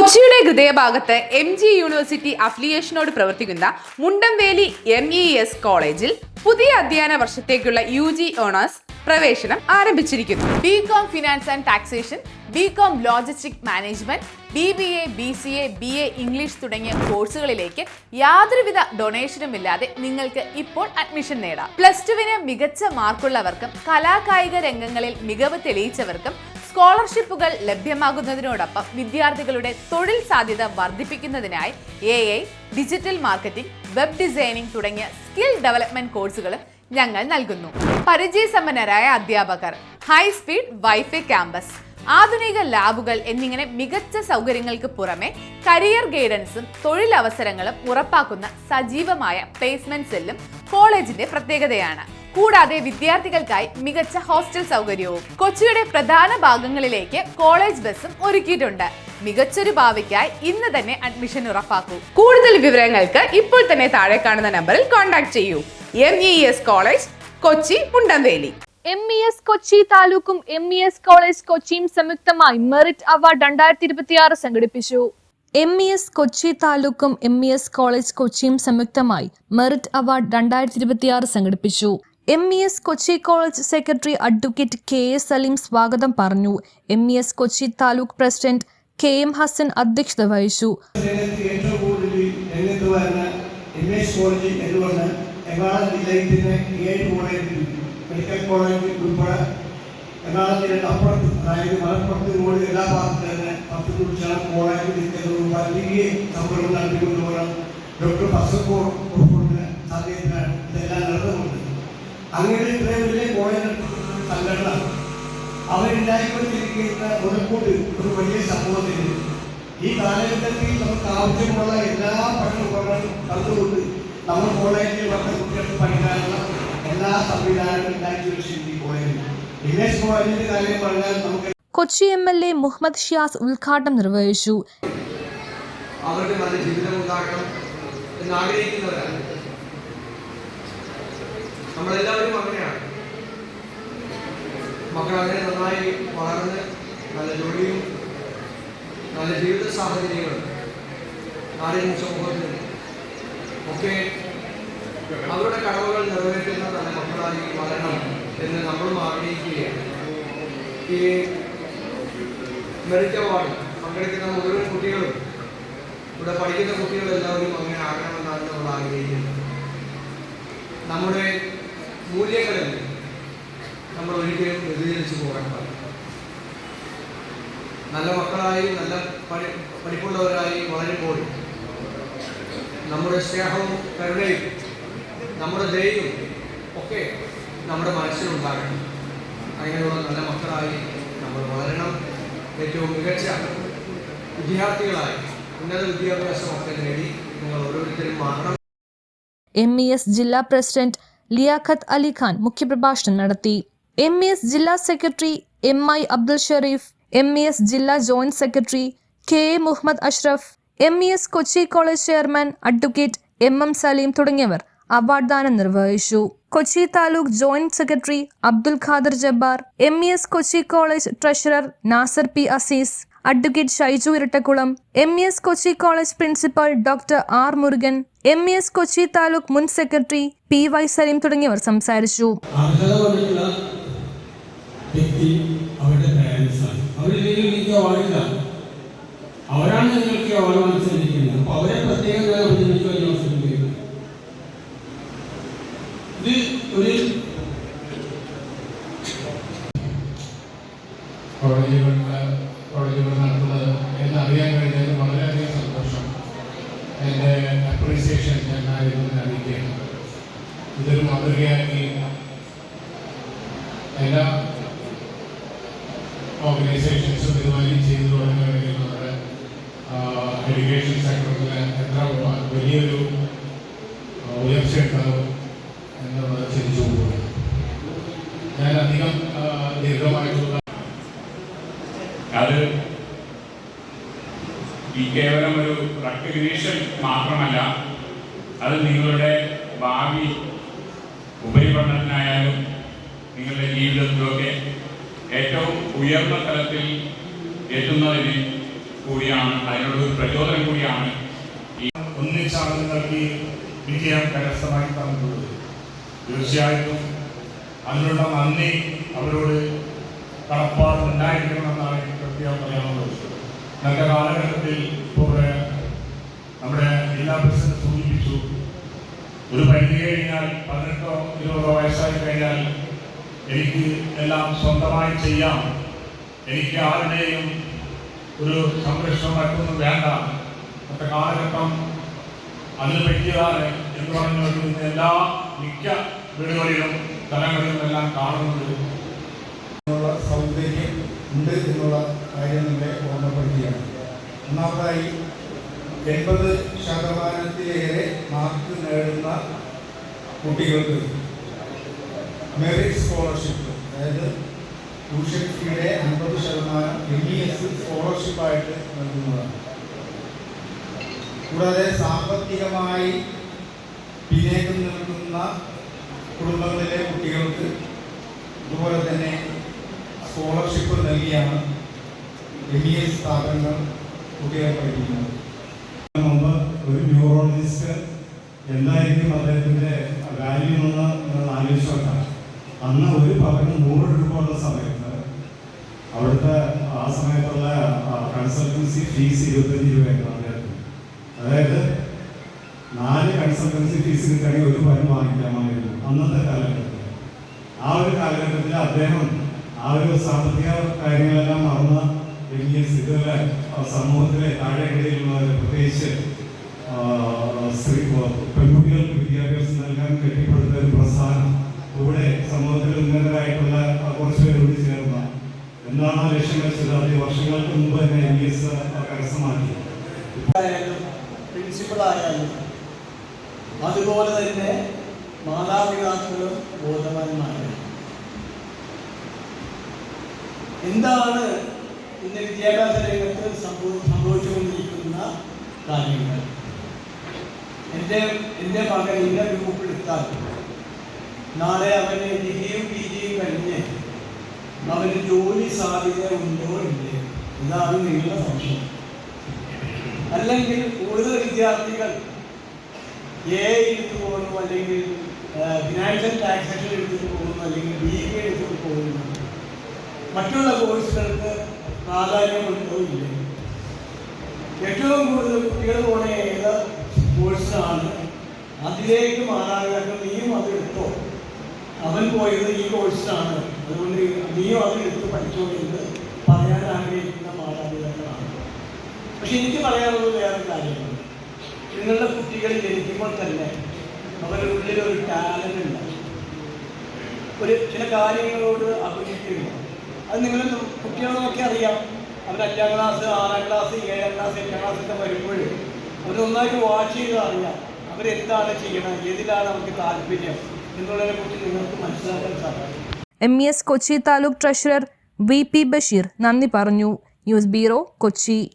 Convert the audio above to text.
കൊച്ചിയുടെ ഹൃദയഭാഗത്ത് MG university അഫിലിയേഷനോട് പ്രവർത്തിക്കുന്ന മുണ്ടംവേലി MES കോളേജിൽ പുതിയ അധ്യയന വർഷത്തേക്കുള്ള UG ഓണേഴ്സ് പ്രവേശനം ആരംഭിച്ചിരിക്കുന്നു. BCom finance and taxation, BCom logistic management, BBA, BCA, BA English തുടങ്ങിയ കോഴ്സുകളിലേക്ക് യാതൊരുവിധ ഡൊണേഷനും ഇല്ലാതെ നിങ്ങൾക്ക് ഇപ്പോൾ അഡ്മിഷൻ നേടാം. +2 മികച്ച മാർക്കുള്ളവർക്കും കലാകായിക രംഗങ്ങളിൽ മികവ് തെളിയിച്ചവർക്കും സ്കോളർഷിപ്പുകൾ ലഭ്യമാകുന്നതിനോടൊപ്പം വിദ്യാർത്ഥികളുടെ തൊഴിൽ സാധ്യത വർദ്ധിപ്പിക്കുന്നതിനായി AI, digital marketing, web designing തുടങ്ങിയ സ്കിൽ ഡെവലപ്മെന്റ് കോഴ്സുകളും ഞങ്ങൾ നൽകുന്നു. പരിചയസമ്പന്നരായ അധ്യാപകർ, ഹൈ സ്പീഡ് വൈഫൈ ക്യാമ്പസ്, ആധുനിക ലാബുകൾ എന്നിങ്ങനെ മികച്ച സൗകര്യങ്ങൾക്ക് പുറമെ കരിയർ ഗൈഡൻസും തൊഴിലവസരങ്ങളും ഉറപ്പാക്കുന്ന സജീവമായ പ്ലേസ്മെന്റ് സെല്ലും കോളേജിന്റെ പ്രത്യേകതയാണ്. കൂടാതെ വിദ്യാർത്ഥികൾക്കായി മികച്ച ഹോസ്റ്റൽ സൗകര്യവും കൊച്ചിയുടെ പ്രധാന ഭാഗങ്ങളിലേക്ക് കോളേജ് ബസ്സും ഒരുക്കിയിട്ടുണ്ട്. മികച്ചൊരു ഭാവിക്കായി ഇന്ന് തന്നെ അഡ്മിഷൻ ഉറപ്പാക്കൂ. കൂടുതൽ വിവരങ്ങൾക്ക് ഇപ്പോൾ തന്നെ താഴെ കാണുന്ന നമ്പറിൽ കോൺടാക്ട് ചെയ്യൂ. MES college, Kochi, Mundamveli. MES Kochi താലൂക്കും MES കോളേജ് കൊച്ചിയും സംയുക്തമായി മെറിറ്റ് അവാർഡ് 2026 സംഘടിപ്പിച്ചു. MES കൊച്ചി താലൂക്കും MES കോളേജ് കൊച്ചിയും സംയുക്തമായി മെറിറ്റ് അവാർഡ് 2026 സംഘടിപ്പിച്ചു. MES Kochi college secretary advocate KA Saleem സ്വാഗതം പറഞ്ഞു. MES Kochi taluk president KM Hasan അധ്യക്ഷത വഹിച്ചു. മെഡിക്കൽ കോളേജ് ഉൾപ്പെടെ എറണാകുളത്തിന് അപ്പുറത്ത്, അതായത് മലപ്പുറത്ത് കൂടി എല്ലാ ഭാഗത്തും തന്നെ 10 കുറിച്ചാണ് കോളേജ് നിൽക്കുന്നത്. വലിയ സംഭവം നടത്തിക്കൊണ്ടുപോകണം. ഡോക്ടർ ഫസക്കോർ അദ്ദേഹത്തിനാണ് ഇതെല്ലാം നടത്തുന്നുണ്ട്. അങ്ങനെ ഇത്രയും വലിയ കോളേജ് സംഘടന അവരുണ്ടായിക്കൊണ്ടിരിക്കുന്ന മുതൽക്കൂട്ട് ഒരു വലിയ സംഭവത്തിന് ഈ കാലഘട്ടത്തിൽ നമുക്ക് ആവശ്യമുള്ള എല്ലാ പഠന ഉപകരണങ്ങളും തന്നുകൊണ്ട് നമ്മൾ കോളേജിൽ വന്ന കുട്ടികൾക്ക് പഠിക്കാനുള്ള എല്ലാ സംവിധാനങ്ങളും ഉണ്ടാക്കി വെച്ചിട്ടുണ്ട്. ഈ കോളേജിന്റെ കാര്യം പറഞ്ഞാൽ നമുക്ക് കൊച്ചി MLA മുഹമ്മദ് ഷിയാസ് ഉദ്ഘാടനം നിർവഹിച്ചു. അവർക്ക് നല്ല ജീവിതം ഉണ്ടാക്കണം എന്ന് ആഗ്രഹിക്കുന്നവരാണ് നമ്മളെല്ലാവരും. അങ്ങനെയാണ് മക്കൾ അങ്ങനെ നന്നായി വളർന്ന് നല്ല ജോലിയും നല്ല ജീവിത സാഹചര്യങ്ങളും നാടിനും സമൂഹത്തിനും ഒക്കെ അവരുടെ കടമകൾ നിറവേറ്റുന്ന നല്ല മക്കളായി വളരണം എന്ന് നമ്മളും ആഗ്രഹിക്കുകയാണ്. ഈ മെറിറ്റ് അവാർഡ് പങ്കെടുക്കുന്ന മുഴുവൻ കുട്ടികളും ഇവിടെ പഠിക്കുന്ന കുട്ടികളെല്ലാവരും അങ്ങനെ ആകണമെന്നാണ് നമ്മൾ ആഗ്രഹിക്കുന്നത്. നമ്മുടെ മൂല്യങ്ങളിൽ നമ്മൾ ഒരിക്കലും വ്യതിചലിച്ചു പോകാൻ പാടില്ല. നല്ല മക്കളായി നല്ല പഠിപ്പുള്ളവരായി വളരുമ്പോൾ നമ്മുടെ സ്നേഹവും കരുണയും നമ്മുടെ ദയയും ഒക്കെ നമ്മുടെ മനസ്സിലുണ്ടാകണം. അങ്ങനെയുള്ള നല്ല മക്കളായി നമ്മൾ വളരണം. ഏറ്റവും മികച്ച വിദ്യാർത്ഥികളായി ഉന്നത വിദ്യാഭ്യാസമൊക്കെ നേടി നിങ്ങൾ ഓരോരുത്തരും മാറണം. MES ജില്ലാ പ്രസിഡന്റ് ലിയാഖത്ത് അലി ഖാൻ മുഖ്യപ്രഭാഷണം നടത്തി. MES ജില്ലാ secretary MI Abdul Sharif, MES ജില്ലാ joint secretary KA Muhammad Ashraf, MES Kochi college chairman advocate MM Salim തുടങ്ങിയവർ അവാർഡ് ദാനം നിർവഹിച്ചു. Kochi taluk joint secretary Abdul Khader Jabbar, MES Kochi college treasurer Nasar P Aziz, advocate Shaiju Irattakulam, MES Kochi college principal doctor R Murugan, MES Kochi taluk മുൻ സെക്രട്ടറി PY സലീം തുടങ്ങിയവർ സംസാരിച്ചു. അവരാണ് നിങ്ങൾക്ക് അവാർഡ് മത്സരിക്കുന്നത്. അപ്പോൾ അവരെ പ്രത്യേകം ഇത് ഒരു കോളേജുകൾ നടത്തുന്നത് എന്നറിയാൻ കഴിഞ്ഞാൽ വളരെയധികം സന്തോഷം. എൻ്റെ അപ്രീസിയേഷൻ ഞാൻ ആയിരുന്നു അറിയിക്കുകയാണ്. ഇതൊരു മാതൃകയാക്കി എല്ലാ ഓർഗനൈസേഷൻസും ഇതുമായി ചെയ്തു തുടങ്ങുകയാണെങ്കിൽ നമ്മുടെ എഡ്യൂക്കേഷൻ സെക്ടറിൽ എത്ര വലിയൊരു ഉയർച്ച ഉണ്ടാകും എന്നുള്ളത് ചിന്തിച്ചു പോകുന്നു. ഞാൻ അധികം ദീർഘമായിട്ടുള്ള അത് ഈ കേവലം ഒരു റെക്കഗ്നീഷൻ മാത്രമല്ല, അത് നിങ്ങളുടെ ഭാവി ഉപരിപഠനത്തിനായാലും നിങ്ങളുടെ ജീവിതത്തിലൊക്കെ ഏറ്റവും ഉയർന്ന തലത്തിൽ എത്തുന്നതിന് കൂടിയാണ്, അതിനോടൊരു പ്രചോദനം കൂടിയാണ്. ഒന്നിച്ചാണ് നിങ്ങൾക്ക് ഈ വിജയം കരസ്ഥമാക്കി തന്നിട്ടുള്ളത്. തീർച്ചയായിട്ടും അതിനുള്ള നന്ദി അവരോട് കടപ്പാട് ഉണ്ടായിരിക്കണമെന്നാണ് എനിക്ക് പ്രത്യേകം പറയാനുള്ളത്. ഇന്നത്തെ കാലഘട്ടത്തിൽ ഇപ്പോൾ നമ്മുടെ ജില്ലാ പ്രസിഡന്റ് സൂചിപ്പിച്ചു, ഒരു പരിധി കഴിഞ്ഞാൽ 18 20 വയസ്സായി കഴിഞ്ഞാൽ എനിക്ക് എല്ലാം സ്വന്തമായി ചെയ്യാം, എനിക്ക് ആരുടെയും ഒരു സംരക്ഷണം മറ്റൊന്നും വേണ്ട, ഇന്നത്തെ കാലഘട്ടം അതിന് പറ്റിയതാണ് എന്ന് പറഞ്ഞുകൊണ്ട് ഇന്ന് എല്ലാ മിക്ക വീടുകളിലും സ്ഥലങ്ങളിലും എല്ലാം കാണുന്നത് സൗന്ദര്യം ഉണ്ട് എന്നുള്ള കാര്യം നിങ്ങളെ ഓർമ്മപ്പെടുത്തിയാണ്. ഒന്നാമതായി 80% മാർക്ക് നേടുന്ന കുട്ടികൾക്ക് മെറിറ്റ് സ്കോളർഷിപ്പ്, അതായത് ട്യൂഷൻ ഫീയുടെ 50% MES സ്കോളർഷിപ്പായിട്ട് നൽകുന്നതാണ്. കൂടാതെ സാമ്പത്തികമായി പിന്നേക്കം നിൽക്കുന്ന കുടുംബങ്ങളിലെ കുട്ടികൾക്ക് ഇതുപോലെ തന്നെ സ്കോളർഷിപ്പ് നൽകിയാണ് MES സ്ഥാപനങ്ങൾ കുട്ടികളെ പഠിപ്പിക്കുന്നത്. മുമ്പ് ഒരു ന്യൂറോളജിസ്റ്റ് എന്തായിരിക്കും അദ്ദേഹത്തിൻ്റെ വാല്യൂ എന്ന് ആലോചിച്ച് നോക്കാം. അന്ന് ഒരു പകരം 100 രൂപ ഉള്ള സമയത്ത് അവിടുത്തെ ആ സമയത്തുള്ള കൺസൾട്ടൻസി ഫീസ് 25 രൂപയായിരുന്നു അദ്ദേഹത്തിന്. അതായത് 4 കൺസൾട്ടൻസി ഫീസ് കിട്ടുകയാണെങ്കിൽ ഒരു പരം വാങ്ങിക്കാമായിരുന്നു അന്നത്തെ കാലഘട്ടത്തിൽ. ആ ഒരു കാലഘട്ടത്തിൽ അദ്ദേഹം ആ ഒരു സാമ്പത്തിക കാര്യങ്ങളെല്ലാം മറന്ന് ഇതുവരെ സമൂഹത്തിലെ താഴെക്കിടയിലുള്ളവർ, പ്രത്യേകിച്ച് പെൺകുട്ടികൾക്ക് വിദ്യാഭ്യാസം നൽകാൻ കെട്ടിപ്പടുത്ത ഒരു പ്രസ്ഥാനം കൂടെ സമൂഹത്തിൽ ഉന്നതരായിട്ടുള്ള കുറച്ച് പേരോട് ചേർന്ന എന്താണ് ലക്ഷ്യം വെച്ചത് അത് വർഷങ്ങൾക്ക് മുമ്പ് തന്നെ MES കരസ്ഥമാക്കി. പ്രിൻസിപ്പളായാലും അതുപോലെ തന്നെ മാതാപിതാക്കളും ബോധവാന്മാരാണ്. എന്താണ് ഇന്ന് വിദ്യാഭ്യാസ രംഗത്ത് സംഭവിച്ചുകൊണ്ടിരിക്കുന്ന കാര്യങ്ങൾ? എൻ്റെ മകൻ ഇന്ന ഗ്രൂപ്പിലെത്താൻ നാളെ അവന് ഡിഗ്രിയും PGയും കഴിഞ്ഞ് അവന് ജോലി സാധ്യത ഉണ്ടോ ഇല്ലേ? ഇതാണ് നിങ്ങളുടെ സംശയം. അല്ലെങ്കിൽ കൂടുതൽ വിദ്യാർത്ഥികൾ എടുത്തു പോകുന്നു, അല്ലെങ്കിൽ ഫിനാൻഷ്യൽ ടാക്സേഷൻ എടുത്തിട്ട് പോകുന്നു, അല്ലെങ്കിൽ BA എടുത്തിട്ട് പോകുന്നു. മറ്റുള്ള കോഴ്സുകൾക്ക് പ്രാധാന്യമുണ്ടോ ഇല്ലേ? ഏറ്റവും കൂടുതൽ കുട്ടികൾ പോണ ഏത് കോഴ്സാണ്, അതിലേക്ക് മാതാപിതാക്കൾ നീയും അത് എടുത്തോ, അവൻ പോയത് ഈ കോഴ്സിനാണ്, അതുകൊണ്ട് നീയും അത് എടുത്ത് പഠിച്ചോണ്ട് പറയാൻ ആഗ്രഹിക്കുന്ന മാതാപിതാക്കളാണ്. പക്ഷെ എനിക്ക് പറയാനുള്ളത് വേറെ കാര്യമാണ്. നിങ്ങളുടെ കുട്ടികൾ ജനിക്കുമ്പോൾ തന്നെ അവരുടെ ഉള്ളിൽ ഒരു ടാലൻ്റ് ഉണ്ട്, ഒരു ചില കാര്യങ്ങളോട് അഭിനയിക്കുന്നു. അത് നിങ്ങൾ കുട്ടികളൊക്കെ അറിയാം. അവർ 5ാം ക്ലാസ് 6ാം ക്ലാസ് 7ാം ക്ലാസ് 8ാം ക്ലാസ്സൊക്കെ വരുമ്പോൾ അവരൊന്നായിട്ട് വാച്ച് ചെയ്ത് അറിയാം അവരെന്താണ് ചെയ്യണം, ഏതിലാണ് അവർക്ക് താല്പര്യം എന്നുള്ളതിനെക്കുറിച്ച് നിങ്ങൾക്ക് മനസ്സിലാക്കാൻ സാധിക്കും. MES Kochi taluk treasurer VP Basheer നന്ദി പറഞ്ഞു. News bureau, Kochi.